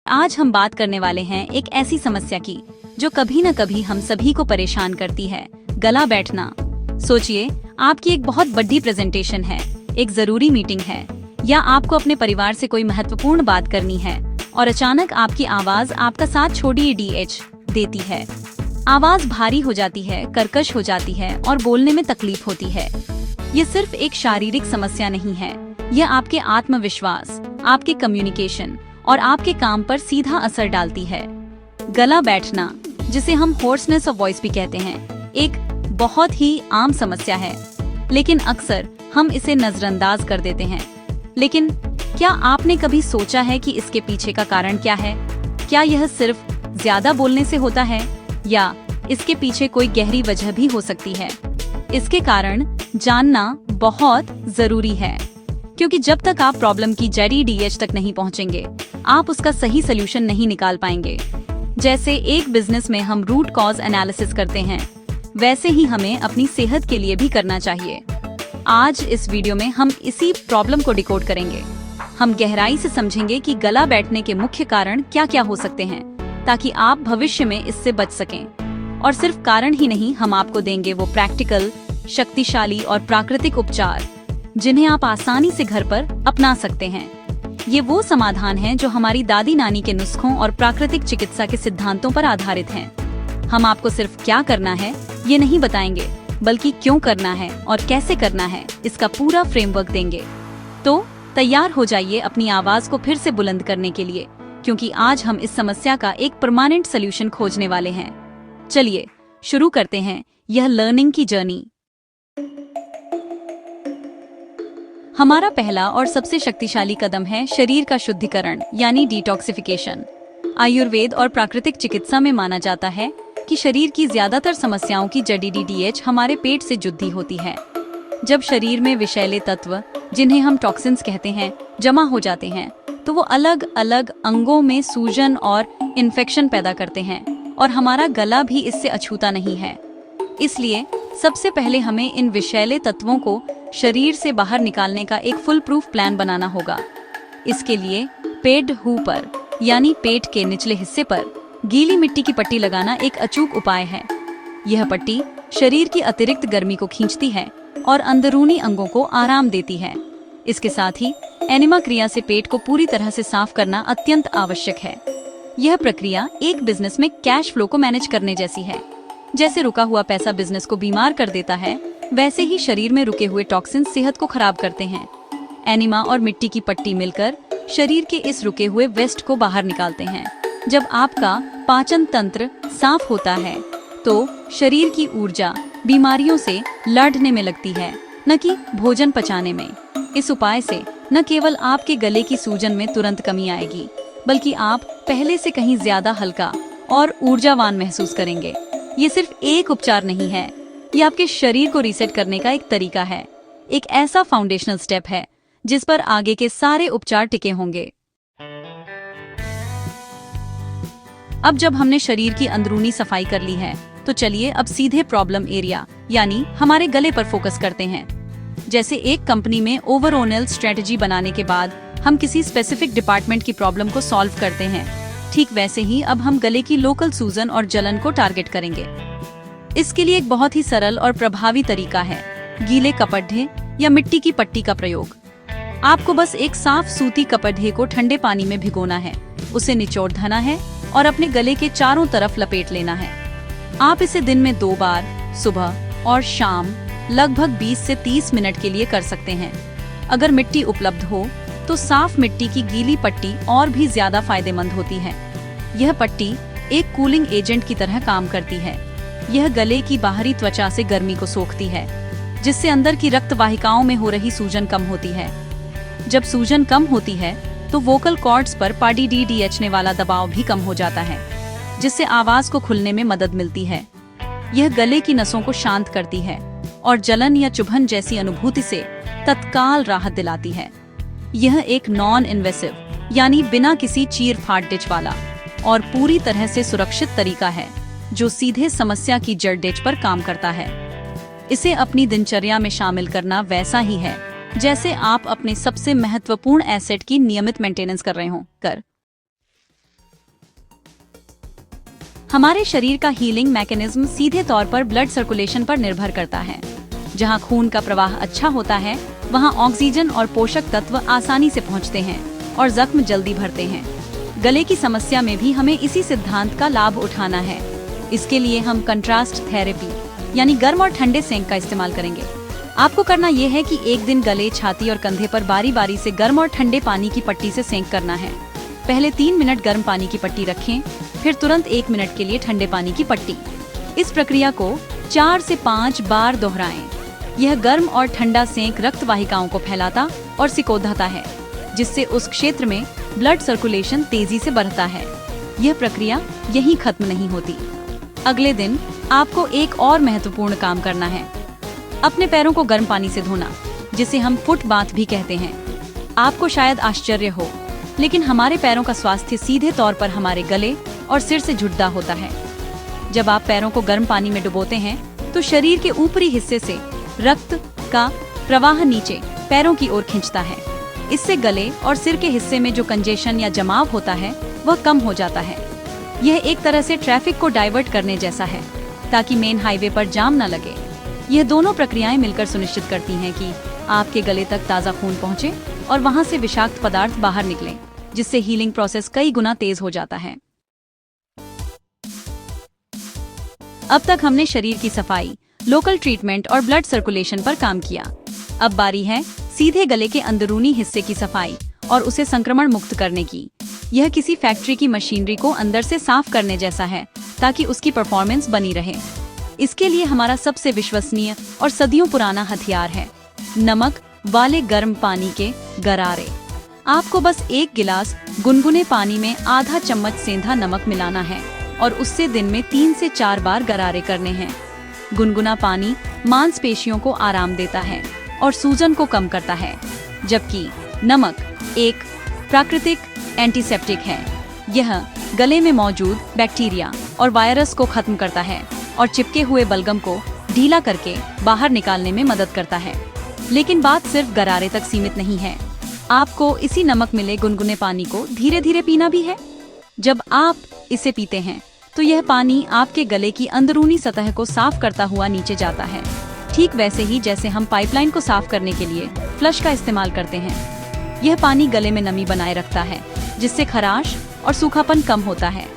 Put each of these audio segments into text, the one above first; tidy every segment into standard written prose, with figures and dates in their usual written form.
आज हम बात करने वाले हैं एक ऐसी समस्या की जो कभी न कभी हम सभी को परेशान करती है, गला बैठना। सोचिए, आपकी एक बहुत बड़ी प्रेजेंटेशन है, एक जरूरी मीटिंग है, या आपको अपने परिवार से कोई महत्वपूर्ण बात करनी है और अचानक आपकी आवाज आपका साथ छोड़ी डीएच देती है। आवाज भारी हो जाती है, कर्कश हो जाती है और बोलने में तकलीफ होती है। ये सिर्फ एक शारीरिक समस्या नहीं है, यह आपके आत्मविश्वास, आपके कम्युनिकेशन और आपके काम पर सीधा असर डालती है। गला बैठना, जिसे हम होर्सनेस ऑफ वॉइस भी कहते हैं, एक बहुत ही आम समस्या है, लेकिन अक्सर हम इसे नजरअंदाज कर देते हैं। लेकिन क्या आपने कभी सोचा है कि इसके पीछे का कारण क्या है? क्या यह सिर्फ ज्यादा बोलने से होता है या इसके पीछे कोई गहरी वजह भी हो सकती है? इसके कारण जानना बहुत जरूरी है, क्योंकि जब तक आप प्रॉब्लम की जड़ी डीएच तक नहीं पहुंचेंगे, आप उसका सही सलूशन नहीं निकाल पाएंगे। जैसे एक बिजनेस में हम रूट कॉज एनालिसिस करते हैं, वैसे ही हमें अपनी सेहत के लिए भी करना चाहिए। आज इस वीडियो में हम इसी प्रॉब्लम को डिकोड करेंगे। हम गहराई से समझेंगे कि गला बैठने के मुख्य कारण क्या क्या हो सकते हैं, ताकि आप भविष्य में इससे बच सकें। और सिर्फ कारण ही नहीं, हम आपको देंगे वो प्रैक्टिकल, शक्तिशाली और प्राकृतिक उपचार जिन्हें आप आसानी से घर पर अपना सकते हैं। ये वो समाधान हैं जो हमारी दादी नानी के नुस्खों और प्राकृतिक चिकित्सा के सिद्धांतों पर आधारित हैं। हम आपको सिर्फ क्या करना है ये नहीं बताएंगे, बल्कि क्यों करना है और कैसे करना है, इसका पूरा फ्रेमवर्क देंगे। तो तैयार हो जाइए अपनी आवाज को फिर से बुलंद करने के लिए, क्योंकि आज हम इस समस्या का एक परमानेंट सोल्यूशन खोजने वाले हैं। चलिए शुरू करते हैं यह लर्निंग की जर्नी। हमारा पहला और सबसे शक्तिशाली कदम है शरीर का शुद्धिकरण, यानी डिटॉक्सिफिकेशन। आयुर्वेद और प्राकृतिक चिकित्सा में माना जाता है कि शरीर की ज्यादातर समस्याओं की जड़ी डीएच हमारे पेट से जुड़ी होती है। जब शरीर में विषैले तत्व, जिन्हें हम टॉक्सिन्स कहते हैं, जमा हो जाते हैं, तो वो अलग अलग अंगों में सूजन और इन्फेक्शन पैदा करते हैं, और हमारा गला भी इससे अछूता नहीं है। इसलिए सबसे पहले हमें इन विषैले तत्वों को शरीर से बाहर निकालने का एक फुल प्रूफ प्लान बनाना होगा। इसके लिए पेट हु पर, यानी पेट के निचले हिस्से पर गीली मिट्टी की पट्टी लगाना एक अचूक उपाय है। यह पट्टी शरीर की अतिरिक्त गर्मी को खींचती है और अंदरूनी अंगों को आराम देती है। इसके साथ ही एनिमा क्रिया से पेट को पूरी तरह से साफ करना अत्यंत आवश्यक है। यह प्रक्रिया एक बिजनेस में कैश फ्लो को मैनेज करने जैसी है। जैसे रुका हुआ पैसा बिजनेस को बीमार कर देता है, वैसे ही शरीर में रुके हुए टॉक्सिन सेहत को खराब करते हैं। एनिमा और मिट्टी की पट्टी मिलकर शरीर के इस रुके हुए वेस्ट को बाहर निकालते हैं। जब आपका पाचन तंत्र साफ होता है, तो शरीर की ऊर्जा बीमारियों से लड़ने में लगती है, न कि भोजन पचाने में। इस उपाय से न केवल आपके गले की सूजन में तुरंत कमी आएगी, बल्कि आप पहले से कहीं ज्यादा हल्का और ऊर्जावान महसूस करेंगे। ये सिर्फ एक उपचार नहीं है, ये आपके शरीर को रीसेट करने का एक तरीका है, एक ऐसा फाउंडेशनल स्टेप है जिस पर आगे के सारे उपचार टिके होंगे। अब जब हमने शरीर की अंदरूनी सफाई कर ली है, तो चलिए अब सीधे प्रॉब्लम एरिया, यानी हमारे गले पर फोकस करते हैं। जैसे एक कंपनी में ओवरऑल स्ट्रेटजी बनाने के बाद हम किसी स्पेसिफिक डिपार्टमेंट की प्रॉब्लम को सॉल्व करते हैं, ठीक वैसे ही अब हम गले की लोकल सूजन और जलन को टारगेट करेंगे। इसके लिए एक बहुत ही सरल और प्रभावी तरीका है गीले कपड़े या मिट्टी की पट्टी का प्रयोग। आपको बस एक साफ सूती कपड़े को ठंडे पानी में भिगोना है, उसे निचोड़ धना है और अपने गले के चारों तरफ लपेट लेना है। आप इसे दिन में 2 बार, सुबह और शाम, लगभग 20 से 30 मिनट के लिए कर सकते हैं। अगर मिट्टी उपलब्ध हो तो साफ मिट्टी की गीली पट्टी और भी ज्यादा फायदेमंद होती है। यह पट्टी एक कूलिंग एजेंट की तरह काम करती है। यह गले की बाहरी त्वचा से गर्मी को सोखती है, जिससे अंदर की रक्त वाहिकाओं में हो रही सूजन कम होती है। जब सूजन कम होती है तो वोकल कॉर्ड्स पर पाडी डीएचने वाला दबाव भी कम हो जाता है, जिससे आवाज को खुलने में मदद मिलती है। यह गले की नसों को शांत करती है और जलन या चुभन जैसी अनुभूति से तत्काल राहत दिलाती है। यह एक नॉन इन्वेसिव, यानी बिना किसी चीर फाड़ डिच वाला और पूरी तरह से सुरक्षित तरीका है, जो सीधे समस्या की जड़ डिच पर काम करता है। इसे अपनी दिनचर्या में शामिल करना वैसा ही है जैसे आप अपने सबसे महत्वपूर्ण एसेट की नियमित मेंटेनेंस कर रहे हो। हमारे शरीर का हीलिंग मैकेनिज्म सीधे तौर पर ब्लड सर्कुलेशन पर निर्भर करता है। जहां खून का प्रवाह अच्छा होता है, वहां ऑक्सीजन और पोषक तत्व आसानी से पहुंचते हैं और जख्म जल्दी भरते हैं। गले की समस्या में भी हमें इसी सिद्धांत का लाभ उठाना है। इसके लिए हम कंट्रास्ट थेरेपी यानी गर्म और ठंडे सेंक का इस्तेमाल करेंगे। आपको करना यह है कि एक दिन गले, छाती और कंधे पर बारी बारी से गर्म और ठंडे पानी की पट्टी से सेंक करना है। पहले 3 मिनट गर्म पानी की पट्टी रखें, फिर तुरंत 1 मिनट के लिए ठंडे पानी की पट्टी। इस प्रक्रिया को 4 से 5 बार दोहराएं। यह गर्म और ठंडा सेंक रक्त वाहिकाओं को फैलाता और सिकोड़ता है, जिससे उस क्षेत्र में ब्लड सर्कुलेशन तेजी से बढ़ता है। यह प्रक्रिया यहीं खत्म नहीं होती। अगले दिन आपको एक और महत्वपूर्ण काम करना है, अपने पैरों को गर्म पानी से धोना, जिसे हम फुट बाथ भी कहते हैं। आपको शायद आश्चर्य हो, लेकिन हमारे पैरों का स्वास्थ्य सीधे तौर पर हमारे गले और सिर से जुड़ा होता है। जब आप पैरों को गर्म पानी में डुबोते हैं, तो शरीर के ऊपरी हिस्से से रक्त का प्रवाह नीचे पैरों की ओर खींचता है। इससे गले और सिर के हिस्से में जो कंजेशन या जमाव होता है, वह कम हो जाता है। यह एक तरह से ट्रैफिक को डाइवर्ट करने जैसा है, ताकि मेन हाईवे पर जाम न लगे। यह दोनों प्रक्रियाएं मिलकर सुनिश्चित करती हैं कि आपके गले तक ताज़ा खून पहुंचे और वहां से विषाक्त पदार्थ बाहर निकले, जिससे हीलिंग प्रोसेस कई गुना तेज हो जाता है। अब तक हमने शरीर की सफाई, लोकल ट्रीटमेंट और ब्लड सर्कुलेशन पर काम किया। अब बारी है सीधे गले के अंदरूनी हिस्से की सफाई और उसे संक्रमण मुक्त करने की। यह किसी फैक्ट्री की मशीनरी को अंदर से साफ करने जैसा है, ताकि उसकी परफॉर्मेंस बनी रहे। इसके लिए हमारा सबसे विश्वसनीय और सदियों पुराना हथियार है नमक वाले गर्म पानी के गरारे। आपको बस 1 गिलास गुनगुने पानी में आधा चम्मच सेंधा नमक मिलाना है और उससे दिन में 3 से 4 बार गरारे करने हैं। गुनगुना पानी मांसपेशियों को आराम देता है और सूजन को कम करता है, जबकि नमक एक प्राकृतिक एंटीसेप्टिक है। यह गले में मौजूद बैक्टीरिया और वायरस को खत्म करता है और चिपके हुए बलगम को ढीला करके बाहर निकालने में मदद करता है। लेकिन बात सिर्फ गरारे तक सीमित नहीं है। आपको इसी नमक मिले गुनगुने पानी को धीरे धीरे पीना भी है। जब आप इसे पीते हैं, तो यह पानी आपके गले की अंदरूनी सतह को साफ करता हुआ नीचे जाता है, ठीक वैसे ही जैसे हम पाइपलाइन को साफ करने के लिए फ्लश का इस्तेमाल करते हैं। यह पानी गले में नमी बनाए रखता है, जिससे खराश और सूखापन कम होता है।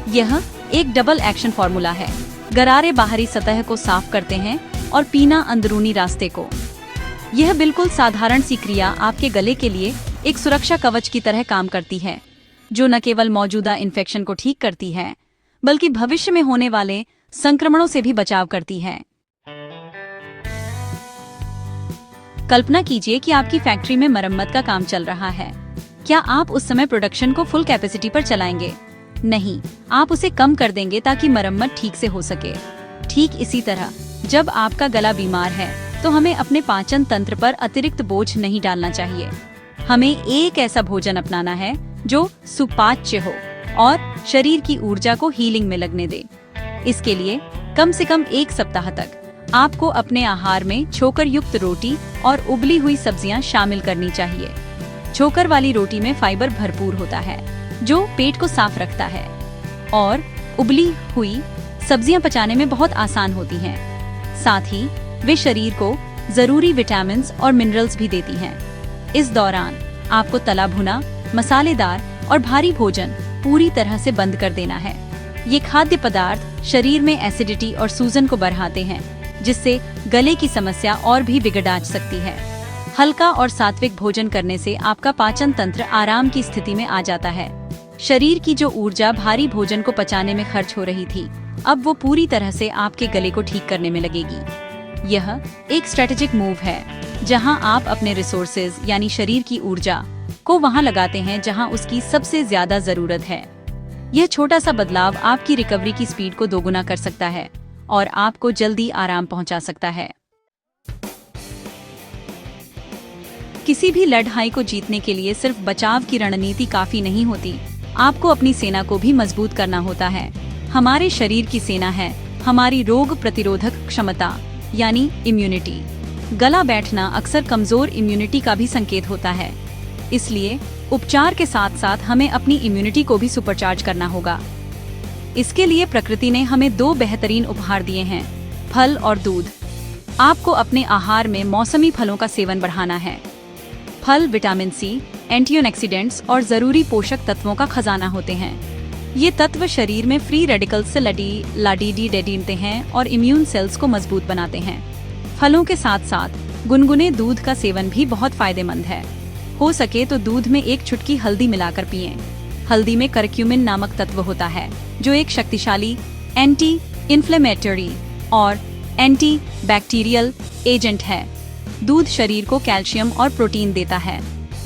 यह एक डबल एक्शन फॉर्मूला है। गरारे बाहरी सतह को साफ करते हैं और पीना अंदरूनी रास्ते को। यह बिल्कुल साधारण सी क्रिया आपके गले के लिए एक सुरक्षा कवच की तरह काम करती है, जो न केवल मौजूदा इन्फेक्शन को ठीक करती है, बल्कि भविष्य में होने वाले संक्रमणों से भी बचाव करती है। कल्पना कीजिए कि आपकी फैक्ट्री में मरम्मत का काम चल रहा है। क्या आप उस समय प्रोडक्शन को फुल कैपेसिटी पर चलाएंगे? नहीं, आप उसे कम कर देंगे ताकि मरम्मत ठीक से हो सके। ठीक इसी तरह जब आपका गला बीमार है, तो हमें अपने पाचन तंत्र पर अतिरिक्त बोझ नहीं डालना चाहिए। हमें एक ऐसा भोजन अपनाना है जो सुपाच्य हो और शरीर की ऊर्जा को हीलिंग में लगने दे। इसके लिए कम से कम 1 सप्ताह तक आपको अपने आहार में छोकर युक्त रोटी और उबली हुई सब्जियां शामिल करनी चाहिए। छोकर वाली रोटी में फाइबर भरपूर होता है, जो पेट को साफ रखता है, और उबली हुई सब्जियां पचाने में बहुत आसान होती हैं। साथ ही वे शरीर को जरूरी विटामिन और मिनरल्स भी देती हैं। इस दौरान आपको तला भुना, मसालेदार और भारी भोजन पूरी तरह से बंद कर देना है। ये खाद्य पदार्थ शरीर में एसिडिटी और सूजन को बढ़ाते हैं, जिससे गले की समस्या और भी बिगड़ सकती है। हल्का और सात्विक भोजन करने से आपका पाचन तंत्र आराम की स्थिति में आ जाता है। शरीर की जो ऊर्जा भारी भोजन को पचाने में खर्च हो रही थी, अब वो पूरी तरह से आपके गले को ठीक करने में लगेगी। यह एक स्ट्रेटेजिक मूव है, जहां आप अपने रिसोर्सेज यानी शरीर की ऊर्जा को वहां लगाते हैं जहां उसकी सबसे ज्यादा जरूरत है। यह छोटा सा बदलाव आपकी रिकवरी की स्पीड को दोगुना कर सकता है और आपको जल्दी आराम पहुंचा सकता है। किसी भी लड़ाई को जीतने के लिए सिर्फ बचाव की रणनीति काफी नहीं होती, आपको अपनी सेना को भी मजबूत करना होता है। हमारे शरीर की सेना है हमारी रोग प्रतिरोधक क्षमता यानी इम्यूनिटी। गला बैठना अक्सर कमजोर इम्यूनिटी का भी संकेत होता है, इसलिए उपचार के साथ साथ हमें अपनी इम्यूनिटी को भी सुपरचार्ज करना होगा। इसके लिए प्रकृति ने हमें 2 बेहतरीन उपहार दिए हैं, फल और दूध। आपको अपने आहार में मौसमी फलों का सेवन बढ़ाना है। फल विटामिन सी, एंटीऑक्सीडेंट्स और जरूरी पोषक तत्वों का खजाना होते हैं। ये तत्व शरीर में फ्री रेडिकल्स से लड़ते हैं और इम्यून सेल्स को मजबूत बनाते हैं। फलों के साथ साथ गुनगुने दूध का सेवन भी बहुत फायदेमंद है। हो सके तो दूध में 1 चुटकी हल्दी मिलाकर पिएं। हल्दी में करक्यूमिन नामक तत्व होता है, जो एक शक्तिशाली एंटी इन्फ्लेमेटरी और एंटी बैक्टीरियल एजेंट है। दूध शरीर को कैल्शियम और प्रोटीन देता है,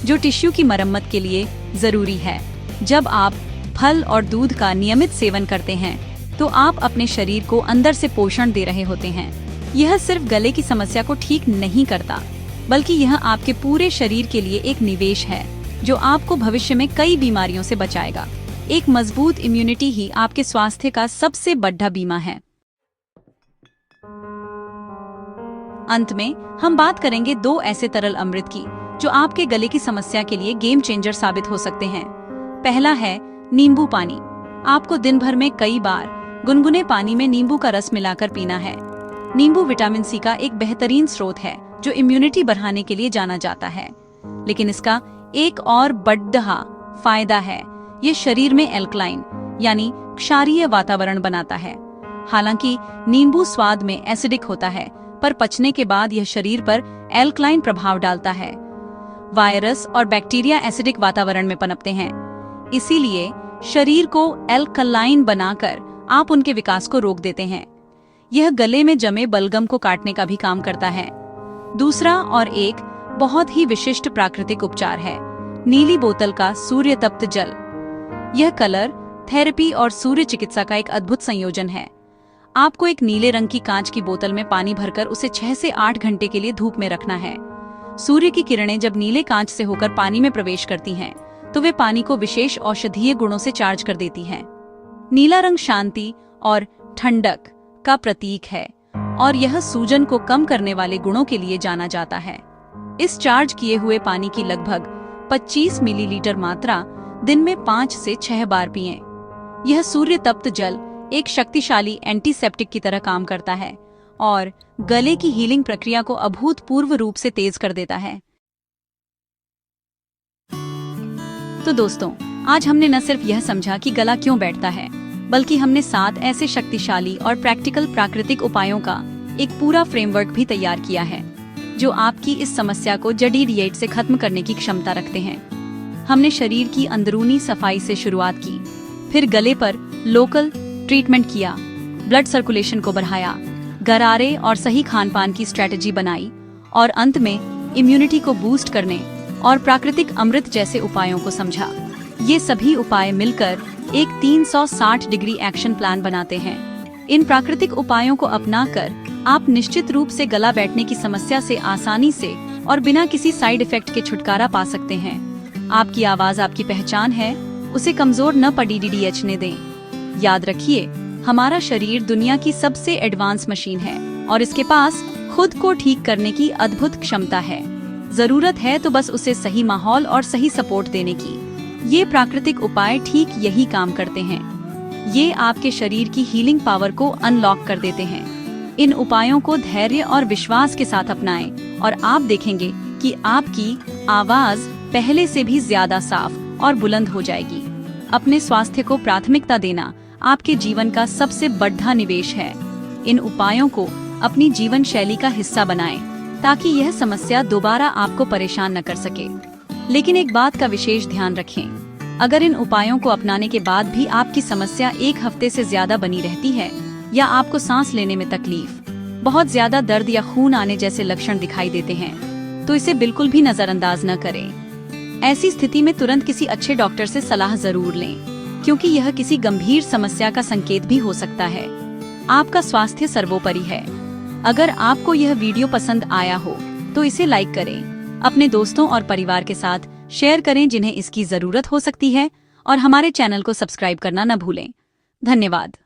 जो टिश्यू की मरम्मत के लिए जरूरी है। जब आप फल और दूध का नियमित सेवन करते हैं, तो आप अपने शरीर को अंदर से पोषण दे रहे होते हैं। यह सिर्फ गले की समस्या को ठीक नहीं करता, बल्कि यह आपके पूरे शरीर के लिए एक निवेश है, जो आपको भविष्य में कई बीमारियों से बचाएगा। एक मजबूत इम्यूनिटी ही आपके स्वास्थ्य का सबसे बड़ा बीमा है। अंत में हम बात करेंगे 2 ऐसे तरल अमृत की, जो आपके गले की समस्या के लिए गेम चेंजर साबित हो सकते हैं। पहला है नींबू पानी। आपको दिन भर में कई बार गुनगुने पानी में नींबू का रस मिलाकर पीना है। नींबू विटामिन सी का एक बेहतरीन स्रोत है, जो इम्यूनिटी बढ़ाने के लिए जाना जाता है। लेकिन इसका एक और बड़ा फायदा है, ये शरीर में एल्कलाइन यानी क्षारीय वातावरण बनाता है। हालांकि नींबू स्वाद में एसिडिक होता है, पर पचने के बाद यह शरीर पर एल्कलाइन प्रभाव डालता है। वायरस और बैक्टीरिया एसिडिक वातावरण में पनपते हैं, इसीलिए शरीर को एल्कलाइन बनाकर आप उनके विकास को रोक देते हैं। यह गले में जमे बलगम को काटने का भी काम करता है। दूसरा और एक बहुत ही विशिष्ट प्राकृतिक उपचार है नीली बोतल का सूर्य तप्त जल। यह कलर थेरेपी और सूर्य चिकित्सा का एक अद्भुत संयोजन है। आपको एक नीले रंग की कांच की बोतल में पानी भरकर उसे 6 से 8 घंटे के लिए धूप में रखना है। सूर्य की किरणें जब नीले कांच से होकर पानी में प्रवेश करती हैं, तो वे पानी को विशेष औषधीय गुणों से चार्ज कर देती हैं। नीला रंग शांति और ठंडक का प्रतीक है, और यह सूजन को कम करने वाले गुणों के लिए जाना जाता है। इस चार्ज किए हुए पानी की लगभग 25 मिलीलीटर मात्रा दिन में 5 से 6 बार पिएं। यह सूर्य तप्त जल एक शक्तिशाली एंटीसेप्टिक की तरह काम करता है और गले की हीलिंग प्रक्रिया को अभूतपूर्व रूप से तेज कर देता है। तो दोस्तों, आज हमने न सिर्फ यह समझा कि गला क्यों बैठता है, बल्कि हमने 7 ऐसे शक्तिशाली और प्रैक्टिकल प्राकृतिक उपायों का एक पूरा फ्रेमवर्क भी तैयार किया है, जो आपकी इस समस्या को जड़ी से खत्म करने की क्षमता रखते हैं। हमने शरीर की अंदरूनी सफाई से शुरुआत की, फिर गले पर लोकल ट्रीटमेंट किया, ब्लड सर्कुलेशन को बढ़ाया, गरारे और सही खान-पान की स्ट्रेटजी बनाई, और अंत में इम्यूनिटी को बूस्ट करने और प्राकृतिक अमृत जैसे उपायों को समझा। ये सभी उपाय मिलकर एक 360 डिग्री एक्शन प्लान बनाते हैं। इन प्राकृतिक उपायों को अपनाकर आप निश्चित रूप से गला बैठने की समस्या से आसानी से और बिना किसी साइड इफेक्ट के छुटकारा पा सकते हैं। आपकी आवाज आपकी पहचान है, उसे कमजोर न पड़ने दें। याद रखिए, हमारा शरीर दुनिया की सबसे एडवांस मशीन है और इसके पास खुद को ठीक करने की अद्भुत क्षमता है। जरूरत है तो बस उसे सही माहौल और सही सपोर्ट देने की। ये प्राकृतिक उपाय ठीक यही काम करते हैं। ये आपके शरीर की हीलिंग पावर को अनलॉक कर देते हैं। इन उपायों को धैर्य और विश्वास के साथ अपनाएं और आप देखेंगे कि आपकी आवाज पहले से भी ज्यादा साफ और बुलंद हो जाएगी। अपने स्वास्थ्य को प्राथमिकता देना आपके जीवन का सबसे बड़ा निवेश है। इन उपायों को अपनी जीवन शैली का हिस्सा बनाएं, ताकि यह समस्या दोबारा आपको परेशान न कर सके। लेकिन एक बात का विशेष ध्यान रखें, अगर इन उपायों को अपनाने के बाद भी आपकी समस्या 1 हफ्ते से ज्यादा बनी रहती है, या आपको सांस लेने में तकलीफ, बहुत ज्यादा दर्द या खून आने जैसे लक्षण दिखाई देते हैं, तो इसे बिल्कुल भी नजरअंदाज न करें। ऐसी स्थिति में तुरंत किसी अच्छे डॉक्टर से सलाह जरूर लें, क्योंकि यह किसी गंभीर समस्या का संकेत भी हो सकता है। आपका स्वास्थ्य सर्वोपरि है। अगर आपको यह वीडियो पसंद आया हो तो इसे लाइक करें, अपने दोस्तों और परिवार के साथ शेयर करें जिन्हें इसकी जरूरत हो सकती है, और हमारे चैनल को सब्सक्राइब करना न भूलें। धन्यवाद।